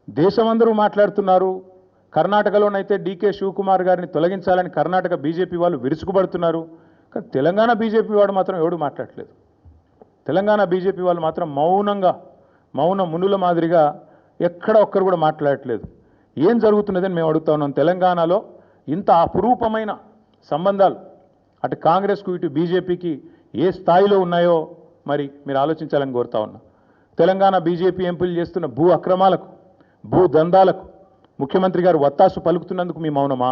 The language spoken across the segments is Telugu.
దేశమందరూ మాట్లాడుతున్నారు. కర్ణాటకలోనైతే డీకే శివకుమార్ గారిని తొలగించాలని కర్ణాటక బీజేపీ వాళ్ళు విరుచుకుపడుతున్నారు. కానీ తెలంగాణ బీజేపీ వాడు మాత్రం ఎవడు మాట్లాడట్లేదు. తెలంగాణ బీజేపీ వాళ్ళు మాత్రం మౌన మునుల మాదిరిగా ఎక్కడ ఒక్కరు కూడా మాట్లాడట్లేదు. ఏం జరుగుతున్నదని మేము అడుగుతా ఉన్నాం. తెలంగాణలో ఇంత అపురూపమైన సంబంధాలు అటు కాంగ్రెస్కు ఇటు బీజేపీకి ఏ స్థాయిలో ఉన్నాయో మరి మీరు ఆలోచించాలని కోరుతా ఉన్నా. తెలంగాణ బీజేపీ ఎంపీలు చేస్తున్న భూ అక్రమాలకు, భూ దందాలకు ముఖ్యమంత్రి గారు వత్తాసు పలుకుతున్నందుకు మీ మౌనమా?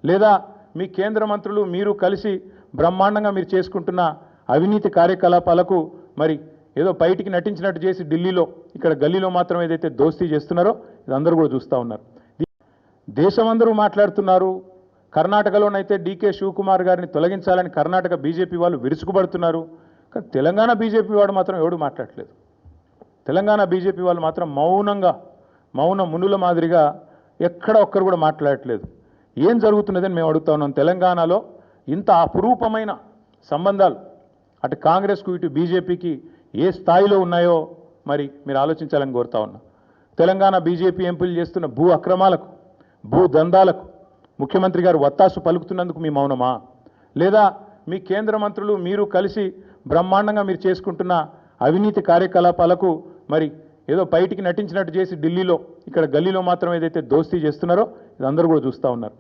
లేదా మీ కేంద్ర మంత్రులు మీరు కలిసి బ్రహ్మాండంగా మీరు చేసుకుంటున్న అవినీతి కార్యకలాపాలకు మరి ఏదో బయటికి నటించినట్టు చేసి ఢిల్లీలో ఇక్కడ గల్లీలో మాత్రం ఏదైతే దోస్తీ చేస్తున్నారో ఇది అందరూ కూడా చూస్తూ ఉన్నారు. దేశమందరూ మాట్లాడుతున్నారు. కర్ణాటకలోనైతే డీకే శివకుమార్ గారిని తొలగించాలని కర్ణాటక బీజేపీ వాళ్ళు విరుచుకుపడుతున్నారు. కానీ తెలంగాణ బీజేపీ వాడు మాత్రం ఎవడు మాట్లాడట్లేదు. తెలంగాణ బీజేపీ వాళ్ళు మాత్రం మౌన మునుల మాదిరిగా ఎక్కడ ఒక్కరు కూడా మాట్లాడట్లేదు. ఏం జరుగుతున్నదని మేము అడుగుతా ఉన్నాం. తెలంగాణలో ఇంత అపురూపమైన సంబంధాలు అటు కాంగ్రెస్కు ఇటు బీజేపీకి ఏ స్థాయిలో ఉన్నాయో మరి మీరు ఆలోచించాలని కోరుతా ఉన్నా. తెలంగాణ బీజేపీ ఎంపీలు చేస్తున్న భూ అక్రమాలకు, భూ దందాలకు ముఖ్యమంత్రి గారు వత్తాసు పలుకుతున్నందుకు మీ మౌనమా? లేదా మీ కేంద్ర మంత్రులు మీరు కలిసి బ్రహ్మాండంగా మీరు చేసుకుంటున్న అవినీతి కార్యకలాపాలకు మరి ఏదో బయటికి నటించినట్టు చేసి ఢిల్లీలో ఇక్కడ గల్లీలో మాత్రం ఏదైతే దోస్తీ చేస్తున్నారో ఇది అందరూ కూడా చూస్తూ ఉన్నారు.